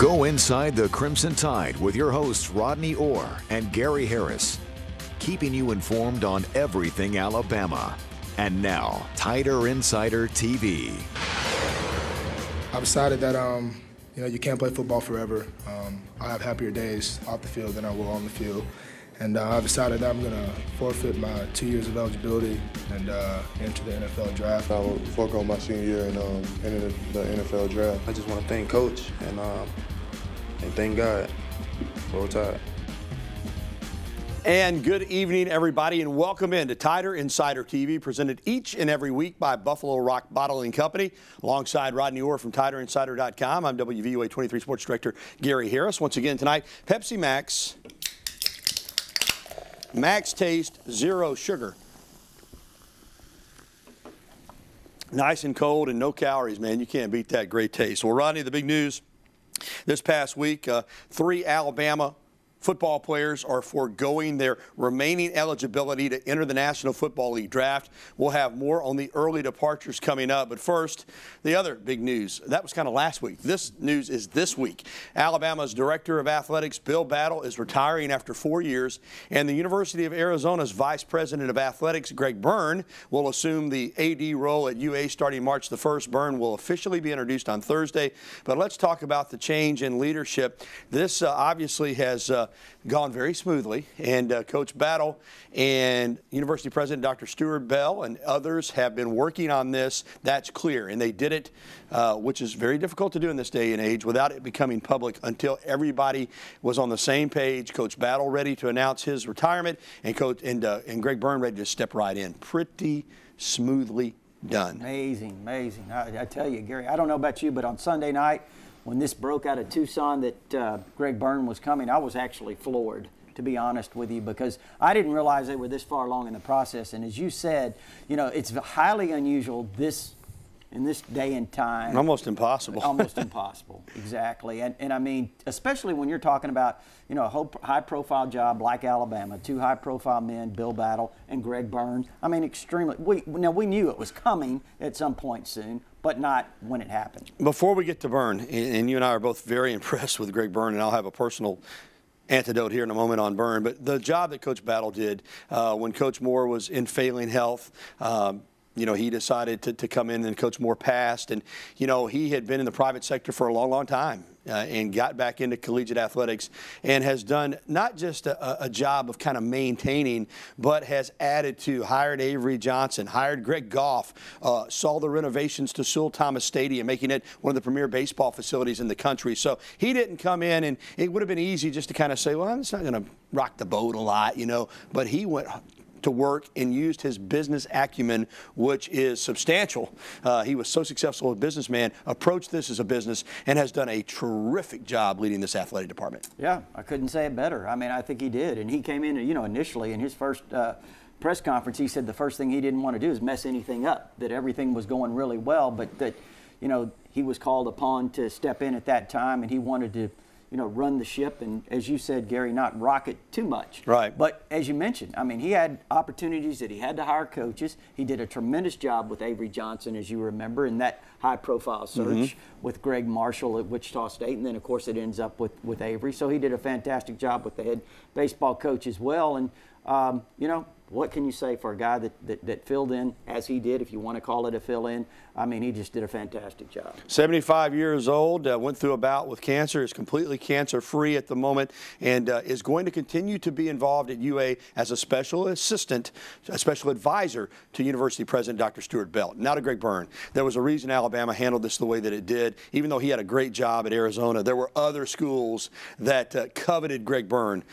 Go inside the Crimson Tide with your hosts Rodney Orr and Gary Harris, keeping you informed on everything Alabama. And now, Tider Insider TV. I've decided that you can't play football forever. I have happier days off the field than I will on the field. And I've decided that I'm going to forfeit my 2 years of eligibility and enter the NFL draft. I will forego my senior year and enter the NFL draft. I just want to thank Coach and thank God. Roll Tide. And good evening, everybody, and welcome in to Tider Insider TV, presented each and every week by Buffalo Rock Bottling Company. Alongside Rodney Orr from TiderInsider.com, I'm WVUA 23 Sports Director Gary Harris. Once again tonight, Pepsi Max. Max Taste, zero sugar. Nice and cold and no calories, man. You can't beat that great taste. Well, Rodney, the big news this past week, 3 Alabama football players are foregoing their remaining eligibility to enter the National Football League draft. We'll have more on the early departures coming up. But first, the other big news. That was kind of last week. This news is this week. Alabama's Director of Athletics, Bill Battle, is retiring after 4 years. And the University of Arizona's Vice President of Athletics, Greg Byrne, will assume the AD role at UA starting March the 1st. Byrne will officially be introduced on Thursday. But let's talk about the change in leadership. This obviously has gone very smoothly, and Coach Battle and University President Dr. Stewart Bell and others have been working on this. That's clear, and they did it, which is very difficult to do in this day and age, without it becoming public until everybody was on the same page. Coach Battle ready to announce his retirement, and Greg Byrne ready to step right in. Pretty smoothly done. Amazing, amazing. I tell you, Gary, I don't know about you, but on Sunday night, when this broke out of Tucson that Greg Byrne was coming, I was actually floored, to be honest with you, because I didn't realize they were this far along in the process. And as you said, it's highly unusual in this day and time. Almost impossible. Almost impossible, exactly. And I mean, especially when you're talking about, a high-profile job like Alabama, 2 high-profile men, Bill Battle and Greg Byrne. I mean, extremely. We knew it was coming at some point soon, but not when it happened. Before we get to Byrne, and you and I are both very impressed with Greg Byrne, and I'll have a personal antidote here in a moment on Byrne, but the job that Coach Battle did when Coach Moore was in failing health, he decided to come in, and Coach Moore passed. And, he had been in the private sector for a long, long time and got back into collegiate athletics and has done not just a job of kind of maintaining, but has added to, hired Avery Johnson, hired Greg Goff, saw the renovations to Sewell Thomas Stadium, making it one of the premier baseball facilities in the country. So he didn't come in, and it would have been easy just to kind of say, well, I'm just not going to rock the boat a lot, but he went to work and used his business acumen, which is substantial. He was so successful as a businessman, approached this as a business, and has done a terrific job leading this athletic department. Yeah, I couldn't say it better. I mean, I think he did. And he came in, initially in his first press conference, he said the first thing he didn't want to do is mess anything up, that everything was going really well, but that, he was called upon to step in at that time, and he wanted to run the ship, and as you said, Gary, not rock it too much. Right. But as you mentioned, I mean, he had opportunities that he had to hire coaches. He did a tremendous job with Avery Johnson, as you remember, in that high-profile search with Greg Marshall at Wichita State, and then, of course, it ends up with Avery. So he did a fantastic job with the head baseball coach as well, and, what can you say for a guy that filled in as he did, if you want to call it a fill-in? I mean, he just did a fantastic job. 75 years old, went through a bout with cancer, is completely cancer-free at the moment, and is going to continue to be involved at UA as a special assistant, a special advisor to University President Dr. Stewart Bell. Now to Greg Byrne. There was a reason Alabama handled this the way that it did. Even though he had a great job at Arizona, there were other schools that coveted Greg Byrne.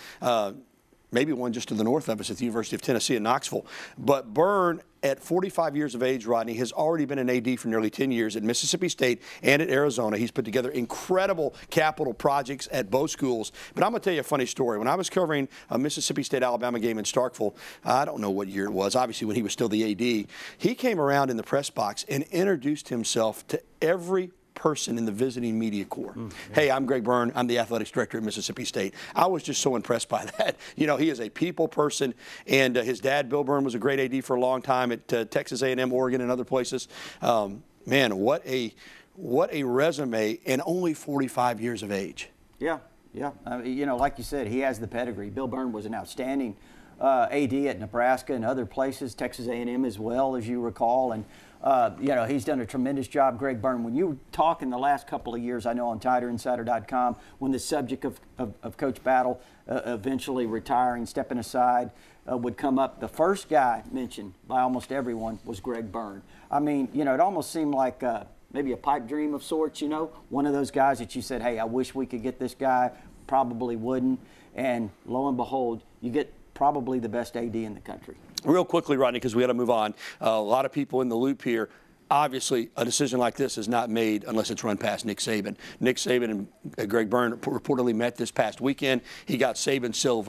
Maybe one just to the north of us at the University of Tennessee in Knoxville. But Byrne, at 45 years of age, Rodney, has already been an AD for nearly 10 years at Mississippi State and at Arizona. He's put together incredible capital projects at both schools. But I'm going to tell you a funny story. When I was covering a Mississippi State-Alabama game in Starkville, I don't know what year it was, obviously when he was still the AD, he came around in the press box and introduced himself to every person in the visiting media corps. Hey, I'm Greg Byrne. I'm the athletics director at Mississippi State. I was just so impressed by that. He is a people person, and his dad, Bill Byrne, was a great AD for a long time at Texas A&M, Oregon, and other places. Man, what a what a resume, and only 45 years of age. Yeah, yeah. You know, like you said, he has the pedigree. Bill Byrne was an outstanding AD at Nebraska and other places, Texas A&M as well, as you recall. And, you know, he's done a tremendous job, Greg Byrne. When you talk in the last couple of years, I know on TiderInsider.com, when the subject of Coach Battle eventually retiring, stepping aside, would come up, the first guy mentioned by almost everyone was Greg Byrne. I mean, you know, it almost seemed like maybe a pipe dream of sorts, you know, one of those guys that you said, hey, I wish we could get this guy, probably wouldn't. And lo and behold, you get probably the best AD in the country. Real quickly, Rodney, because we got to move on. A lot of people in the loop here. Obviously, a decision like this is not made unless it's run past Nick Saban. Nick Saban and Greg Byrne reportedly met this past weekend. He got Saban's seal of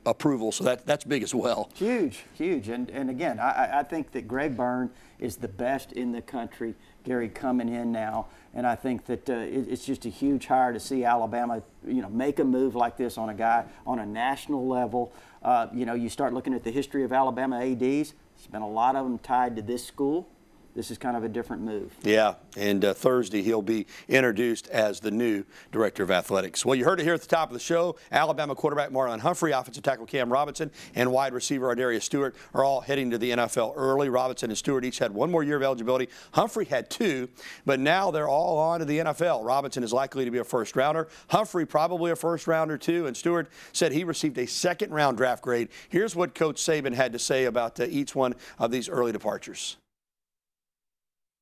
approval, so that's big as well. Huge, huge. And again, I think that Greg Byrne is the best in the country, Gary, coming in now. And I think that it's just a huge hire to see Alabama, you know, make a move like this on a guy on a national level. You know, you start looking at the history of Alabama ADs. There's been a lot of them tied to this school. This is kind of a different move. Yeah, and Thursday he'll be introduced as the new director of athletics. Well, you heard it here at the top of the show. Alabama quarterback Marlon Humphrey, offensive tackle Cam Robinson, and wide receiver ARDARIUS Stewart are all heading to the NFL early. Robinson and Stewart each had one more year of eligibility. Humphrey had 2, but now they're all on to the NFL. Robinson is likely to be a first-rounder. Humphrey probably a first-rounder too, and Stewart said he received a second-round draft grade. Here's what Coach Saban had to say about each one of these early departures.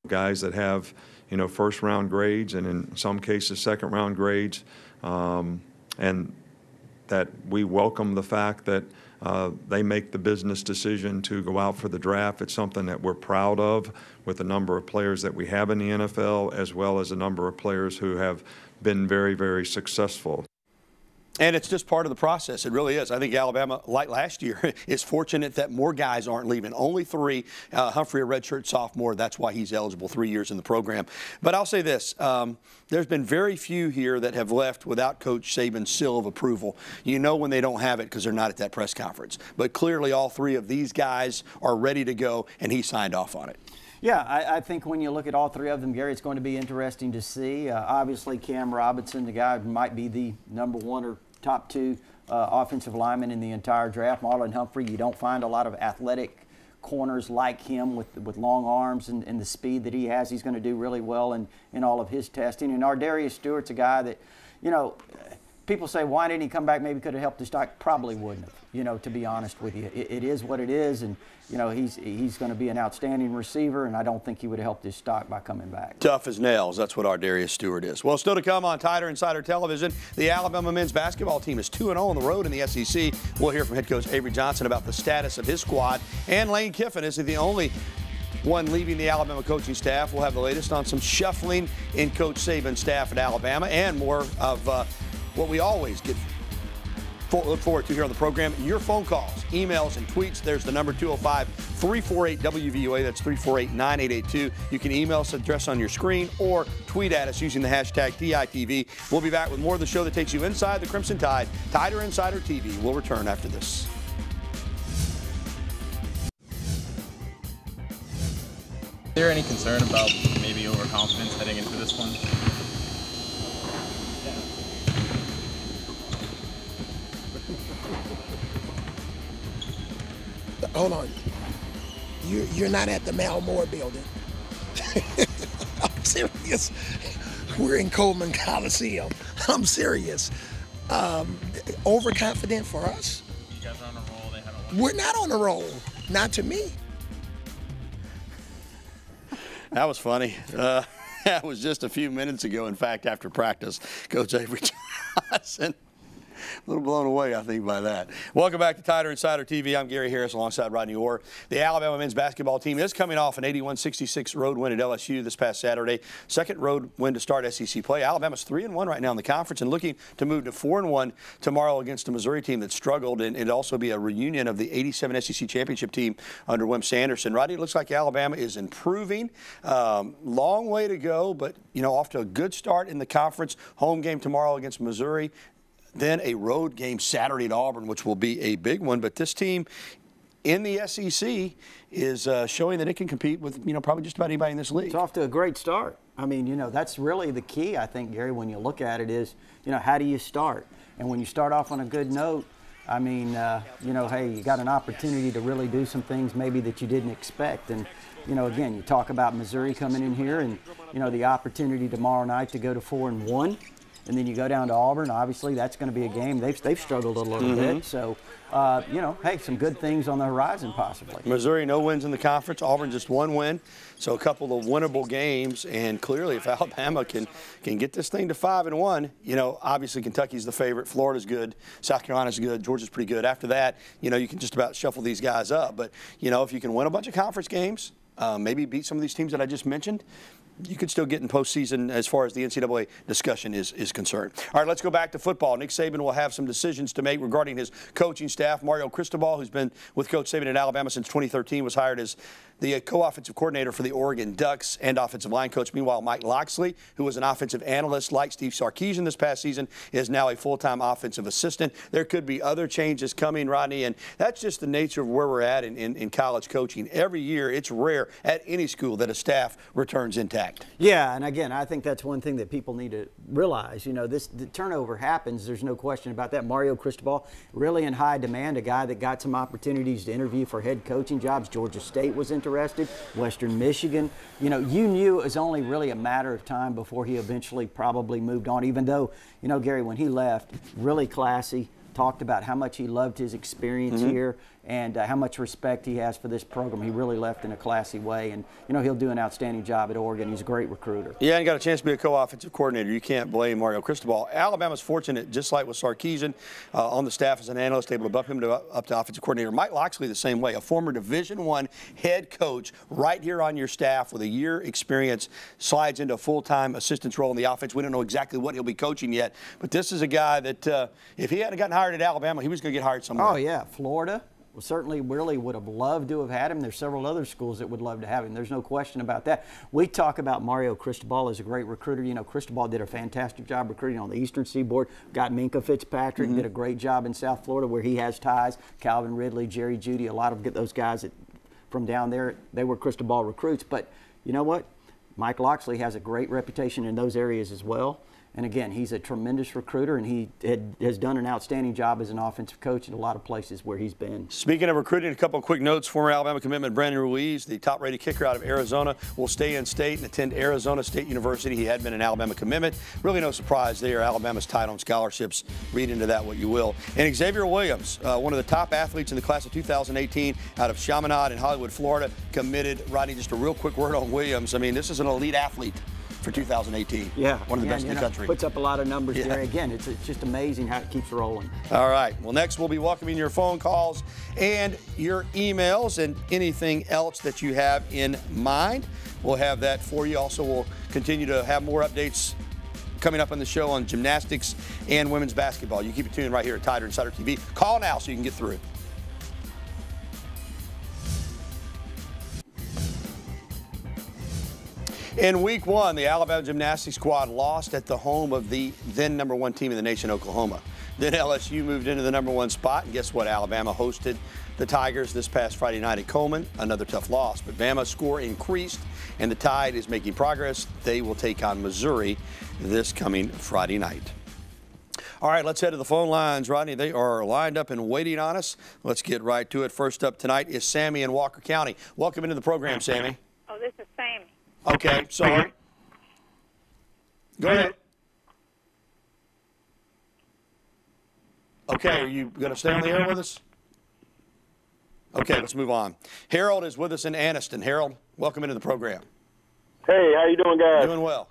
Guys that have, you know, first-round grades and in some cases second-round grades, and that we welcome the fact that they make the business decision to go out for the draft. It's something that we're proud of with the number of players that we have in the NFL, as well as a number of players who have been very, very successful. And it's just part of the process. It really is. I think Alabama, like last year, is fortunate that more guys aren't leaving. Only 3. Humphrey, a redshirt sophomore. That's why he's eligible, 3 years in the program. But I'll say this. There's been very few here that have left without Coach Saban's seal of approval. You know when they don't have it because they're not at that press conference. But clearly all 3 of these guys are ready to go, and he signed off on it. Yeah, I think when you look at all 3 of them, Gary, it's going to be interesting to see. Obviously, Cam Robinson, the guy who might be the #1 or top 2 offensive linemen in the entire draft. Marlon Humphrey, you don't find a lot of athletic corners like him with long arms and the speed that he has. He's going to do really well in all of his testing. And ARDARIUS Stewart's a guy that, you know, people say, why didn't he come back? Maybe could have helped the stock. Probably wouldn't have, you know, to be honest with you. It is what it is, and, you know, he's going to be an outstanding receiver, and I don't think he would have helped his stock by coming back. Tough as nails. That's what ARDARIUS Stewart is. Well, still to come on Tider Insider Television, the Alabama men's basketball team is 2-0 on the road in the SEC. We'll hear from head coach Avery Johnson about the status of his squad, and Lane Kiffin is the only one leaving the Alabama coaching staff. We'll have the latest on some shuffling in Coach Saban's staff at Alabama, and more of what we always look forward to here on the program. Your phone calls, emails, and tweets. There's the number 205-348-WVUA. That's 348-9882. You can email us, address on your screen, or tweet at us using the hashtag TITV. We'll be back with more of the show that takes you inside the Crimson Tide. Tider Insider TV will return after this. Is there any concern about maybe overconfidence heading into this one? Hold on. You're not at the Mal Moore building. I'm serious. We're in Coleman Coliseum. I'm serious. Overconfident for us? You guys are on a roll. They haven't won. We're not on a roll. Not to me. That was funny. That was just a few minutes ago, in fact, after practice. Coach Avery Johnson. A little blown away, I think, by that. Welcome back to Tider Insider TV. I'm Gary Harris alongside Rodney Orr. The Alabama men's basketball team is coming off an 81-66 road win at LSU this past Saturday. Second road win to start SEC play. Alabama's 3-1 right now in the conference and looking to move to 4-1 tomorrow against a Missouri team that struggled. And it'll also be a reunion of the 87 SEC championship team under Wim Sanderson. Rodney, it looks like Alabama is improving. Long way to go, but, you know, off to a good start in the conference. Home game tomorrow against Missouri. Then a road game Saturday at Auburn, which will be a big one. But this team in the SEC is showing that it can compete with, you know, probably just about anybody in this league. It's off to a great start. I mean, you know, that's really the key, I think, Gary, when you look at it is, you know, how do you start? And when you start off on a good note, I mean, you know, hey, you got an opportunity to really do some things maybe that you didn't expect. And, you know, again, you talk about Missouri coming in here and, you know, the opportunity tomorrow night to go to 4-1. And then you go down to Auburn. Obviously, that's going to be a game. They've struggled a little bit. So, you know, hey, some good things on the horizon possibly. Missouri, no wins in the conference. Auburn, just one win. So a couple of winnable games. And clearly, if Alabama can get this thing to 5-1, you know, obviously Kentucky's the favorite. Florida's good. South Carolina's good. Georgia's pretty good. After that, you know, you can just about shuffle these guys up. But, you know, if you can win a bunch of conference games, maybe beat some of these teams that I just mentioned, you could still get in postseason as far as the NCAA discussion is concerned. All right, let's go back to football. Nick Saban will have some decisions to make regarding his coaching staff. Mario Cristobal, who's been with Coach Saban at Alabama since 2013, was hired as the co-offensive coordinator for the Oregon Ducks and offensive line coach. Meanwhile, Mike Locksley, who was an offensive analyst like Steve Sarkisian this past season, is now a full-time offensive assistant. There could be other changes coming, Rodney, and that's just the nature of where we're at in college coaching. Every year, it's rare at any school that a staff returns intact. Yeah, and again, I think that's one thing that people need to realize. You know, the turnover happens. There's no question about that. Mario Cristobal, really in high demand, a guy that got some opportunities to interview for head coaching jobs. Georgia State was interested, Western Michigan. You know, you knew it was only really a matter of time before he eventually probably moved on, even though, you know, Gary, when he left, really classy, talked about how much he loved his experience here and how much respect he has for this program. He really left in a classy way, and, you know, he'll do an outstanding job at Oregon. He's a great recruiter. Yeah, and got a chance to be a co-offensive coordinator. You can't blame Mario Cristobal. Alabama's fortunate, just like with Sarkisian, on the staff as an analyst, able to bump him up to offensive coordinator. Mike Locksley the same way, a former Division I head coach right here on your staff with a year experience, slides into a full-time assistant's role in the offense. We don't know exactly what he'll be coaching yet, but this is a guy that if he hadn't gotten hired at Alabama, he was going to get hired somewhere. Oh, yeah, Florida. Well, certainly really would have loved to have had him. There's several other schools that would love to have him. There's no question about that. We talk about Mario Cristobal as a great recruiter. You know, Cristobal did a fantastic job recruiting on the Eastern Seaboard. Got Minka Fitzpatrick, did a great job in South Florida where he has ties. Calvin Ridley, Jerry Jeudy, a lot of those guys from down there, they were Cristobal recruits. But you know what? Mike Locksley has a great reputation in those areas as well. And again, he's a tremendous recruiter, and he has done an outstanding job as an offensive coach in a lot of places where he's been. Speaking of recruiting, a couple of quick notes. Former Alabama commitment Brandon Ruiz, the top-rated kicker out of Arizona, will stay in state and attend Arizona State University. He had been an Alabama commitment. Really no surprise there. Alabama's tight on scholarships. Read into that what you will. And Xavier Williams, one of the top athletes in the class of 2018 out of Chaminade in Hollywood, Florida, committed. Rodney, just a real quick word on Williams. I mean, this is an elite athlete for 2018. Yeah. One of the best in the country. Puts up a lot of numbers there. Again, it's just amazing how it keeps rolling. All right. Well, next we'll be welcoming your phone calls and your emails and anything else that you have in mind. We'll have that for you. Also, we'll continue to have more updates coming up on the show on gymnastics and women's basketball. You keep it tuned right here at Tider Insider TV. Call now so you can get through. In week one, the Alabama gymnastics squad lost at the home of the then #1 team in the nation, Oklahoma. Then LSU moved into the #1 spot, and guess what? Alabama hosted the Tigers this past Friday night at Coleman. Another tough loss, but Bama's score increased, and the Tide is making progress. They will take on Missouri this coming Friday night. All right, let's head to the phone lines, Rodney. They are lined up and waiting on us. Let's get right to it. First up tonight is Sammy in Walker County. Welcome into the program, Sammy. Oh, this is Sammy. Okay, sorry. Go ahead. Okay, are you going to stay on the air with us? Okay, let's move on. Harold is with us in Anniston. Harold, welcome into the program. Hey, how you doing, guys? Doing well.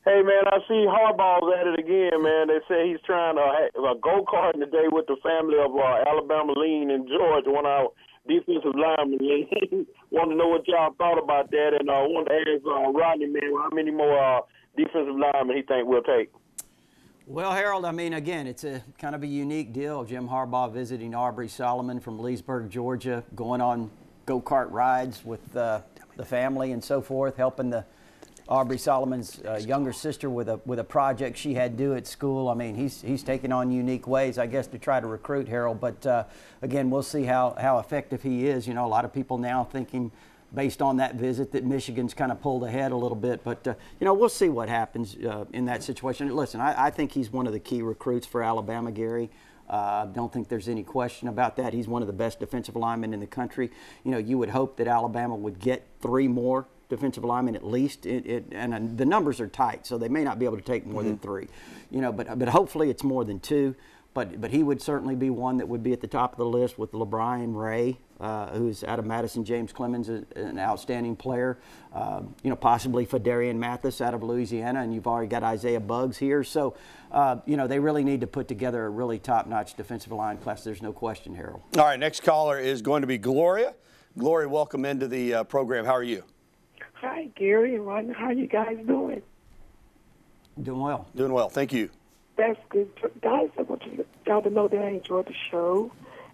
Hey, man, I see Harbaugh's at it again, man. They say he's trying to go-karting today with the family of Alabama Lean and George, one of our defensive linemen. Want to know what y'all thought about that, and I want to ask Rodney, man, how many more defensive linemen he think we'll take? Well, Harold, I mean, again, it's a kind of a unique deal. Jim Harbaugh visiting Aubrey Solomon from Leesburg, Georgia, going on go-kart rides with the family and so forth, helping Aubrey Solomon's younger sister with a project she had due at school. I mean, he's taking on unique ways, I guess, to try to recruit Harold. But again, we'll see how effective he is. You know, a lot of people now thinking based on that visit, that Michigan's kind of pulled ahead a little bit. But, you know, we'll see what happens in that situation. Listen, I think he's one of the key recruits for Alabama, Gary. I don't think there's any question about that. He's one of the best defensive linemen in the country. You know, you would hope that Alabama would get 3 more defensive linemen at least, and the numbers are tight, so they may not be able to take more than 3. You know, but hopefully it's more than 2. But he would certainly be one that would be at the top of the list with LeBron Ray, who's out of Madison. James Clemens, an outstanding player. You know, possibly Fadarian Mathis out of Louisiana, and you've already got Isaiah Buggs here. So, you know, they really need to put together a really top-notch defensive line class. There's no question, Harold. All right, next caller is going to be Gloria. Gloria, welcome into the program. How are you? Hi, Gary and Rodney. How are you guys doing? Doing well. Doing well. Thank you. That's good. Guys, I want y'all to know that I enjoyed the show.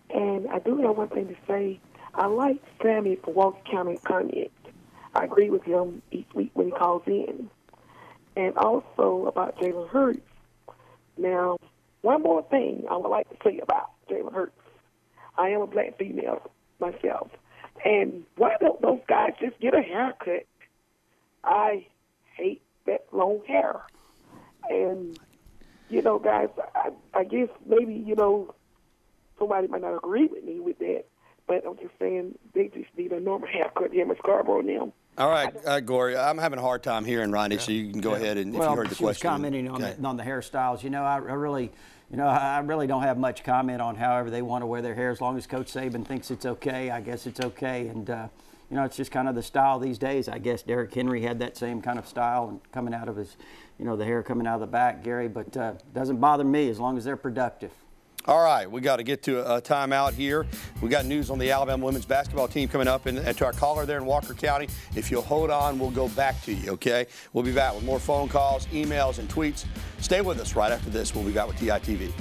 And I do have one thing to say. I like Sammy for Walker County comment. I agree with him each week when he calls in. And also about Jalen Hurts. Now, one more thing I would like to say about Jalen Hurts. I am a black female myself. And why don't those guys just get a haircut? I hate that long hair. And you know, guys, I guess maybe, you know, somebody might not agree with me with that, but I'm just saying they just need a normal haircut, him and Scarborough now. All right, Gloria, I'm having a hard time hearing Rodney, so you can go ahead and if you heard the question. Well, she was commenting on the hairstyles. You know, I really don't have much comment on however they want to wear their hair. As long as Coach Saban thinks it's okay, I guess it's okay. And, you know, it's just kind of the style these days. I guess Derrick Henry had that same kind of style and coming out of his, you know, the hair coming out of the back, Gary. But doesn't bother me as long as they're productive. All right, we got to get to a timeout here. We got news on the Alabama women's basketball team coming up, and to our caller there in Walker County, if you'll hold on, we'll go back to you, okay? We'll be back with more phone calls, emails, and tweets. Stay with us right after this. We'll be back with TITV.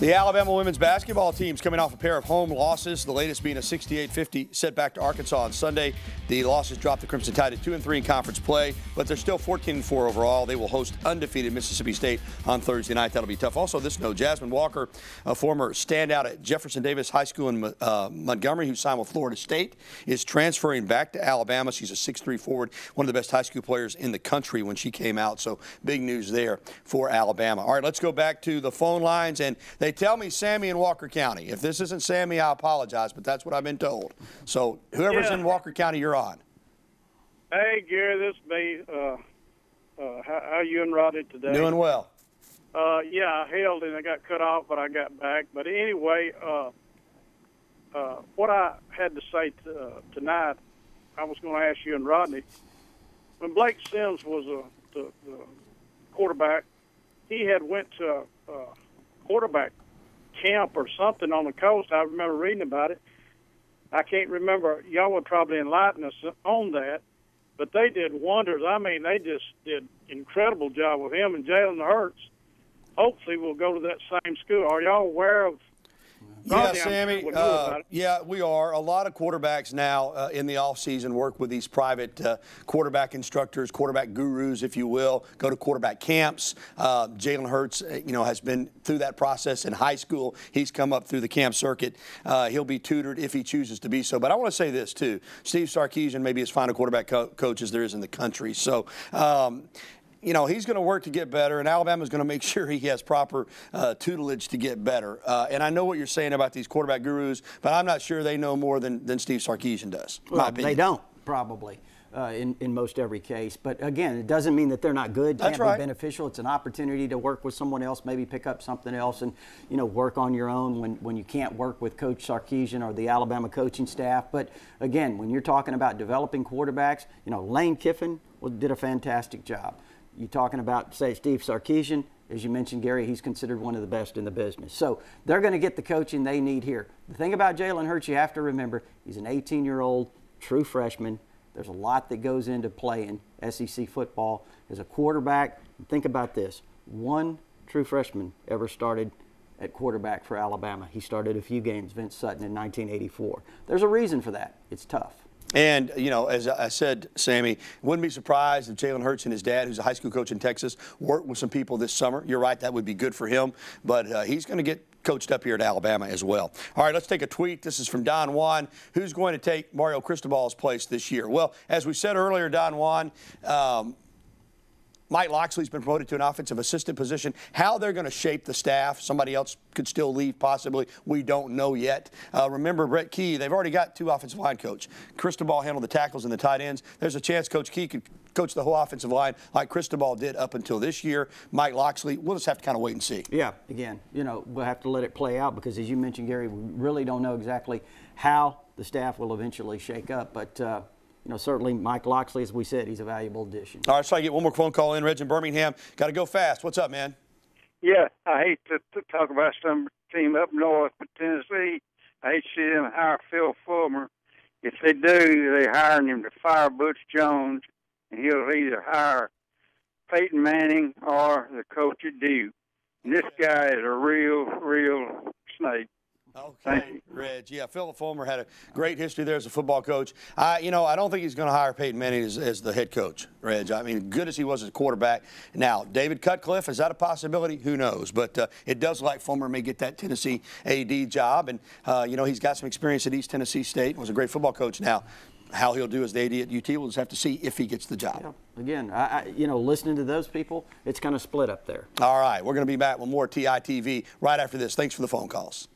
The Alabama women's basketball team's coming off a pair of home losses, the latest being a 68-50 setback to Arkansas on Sunday. The losses dropped the Crimson Tide to 2-3 in conference play, but they're still 14-4 overall. They will host undefeated Mississippi State on Thursday night. That'll be tough. Also, this note, Jasmine Walker, a former standout at Jefferson Davis High School in Montgomery, who signed with Florida State, is transferring back to Alabama. She's a 6'3 forward, one of the best high school players in the country when she came out. So big news there for Alabama. All right, let's go back to the phone lines, and they tell me Sammy in Walker County. If this isn't Sammy, I apologize, but that's what I've been told. So whoever's in Walker County, you're on. Hey, Gary, this is me. How are you and Rodney today? Doing well. Yeah, I held and I got cut off, but I got back. But anyway, what I had to say tonight, I was going to ask you and Rodney. When Blake Sims was the quarterback, he had went to quarterback camp or something on the coast. I remember reading about it. I can't remember. Y'all would probably enlighten us on that. But they did wonders. I mean, they just did incredible job with him and Jalen Hurts. Hopefully we'll go to that same school. Are y'all aware of? Yeah, Sammy. Yeah, we are. A lot of quarterbacks now in the offseason work with these private quarterback instructors, quarterback gurus, if you will, go to quarterback camps. Jalen Hurts, has been through that process in high school. He's come up through the camp circuit. He'll be tutored if he chooses to be so. But I want to say this, too. Steve Sarkisian may be as fine a quarterback coach as there is in the country. So, he's going to work to get better, and Alabama's going to make sure he has proper tutelage to get better. And I know what you're saying about these quarterback gurus, but I'm not sure they know more than Steve Sarkisian does. Well, they don't, probably, in most every case. But, again, it doesn't mean that they're not good. That's right. Be beneficial. It's an opportunity to work with someone else, maybe pick up something else and, work on your own when you can't work with Coach Sarkisian or the Alabama coaching staff. But, again, when you're talking about developing quarterbacks, Lane Kiffin did a fantastic job. You're talking about, say, Steve Sarkisian. As you mentioned, Gary, he's considered one of the best in the business. So they're going to get the coaching they need here. The thing about Jalen Hurts, you have to remember, he's an 18-year-old true freshman. There's a lot that goes into playing SEC football. As a quarterback, think about this. One true freshman ever started at quarterback for Alabama. He started a few games, Vince Sutton, in 1984. There's a reason for that. It's tough. And, as I said, Sammy, wouldn't be surprised if Jalen Hurts and his dad, who's a high school coach in Texas, worked with some people this summer. You're right, that would be good for him. But he's going to get coached up here at Alabama as well. All right, let's take a tweet. This is from Don Juan. Who's going to take Mario Cristobal's place this year? Well, as we said earlier, Don Juan, Mike Locksley's been promoted to an offensive assistant position. How they're going to shape the staff, somebody else could still leave possibly. We don't know yet. Remember Brett Key, they've already got 2 offensive line coach. Cristobal handled the tackles and the tight ends. There's a chance Coach Key could coach the whole offensive line like Cristobal did up until this year. Mike Locksley, we'll just have to kind of wait and see. Yeah, again, you know, we'll have to let it play out because, as you mentioned, Gary, we really don't know exactly how the staff will eventually shake up. But, you know, certainly Mike Locksley, as we said, he's a valuable addition. All right, so I get one more phone call in. Reg in Birmingham. Got to go fast. What's up, man? Yeah, I hate to talk about some team up north, but Tennessee, I hate to see them hire Phil Fulmer. If they do, they hiring him to fire Butch Jones, and he'll either hire Peyton Manning or the coach at Duke. And this guy is a real snake. Okay, Reg. Yeah, Phil Fulmer had a great history there as a football coach. You know, I don't think he's going to hire Peyton Manning as the head coach, Reg. I mean, good as he was as a quarterback. Now, David Cutcliffe, is that a possibility? Who knows? But it does look like Fulmer may get that Tennessee AD job. And, you know, he's got some experience at East Tennessee State. Was a great football coach. Now, how he'll do as the AD at UT, we'll just have to see if he gets the job. Yeah. Again, you know, listening to those people, it's kind of split up there. All right, we're going to be back with more TITV right after this. Thanks for the phone calls.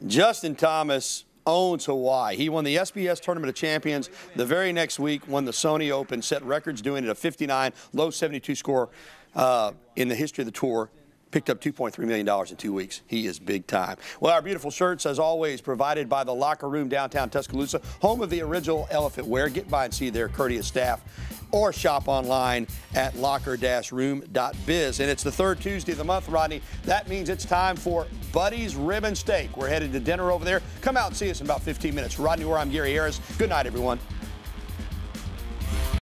Justin Thomas owns Hawaii. He won the SBS Tournament of Champions the very next week, won the Sony Open, set records doing it a 59, low 72 score in the history of the tour. Picked up $2.3 million in 2 weeks. He is big time. Well, our beautiful shirts, as always, provided by the Locker Room downtown Tuscaloosa, home of the original elephant wear. Get by and see their courteous staff or shop online at locker-room.biz. And it's the 3rd Tuesday of the month, Rodney. That means it's time for Buddy's Rib and Steak. We're headed to dinner over there. Come out and see us in about 15 minutes. Rodney Orr, I'm Gary Harris. Good night, everyone.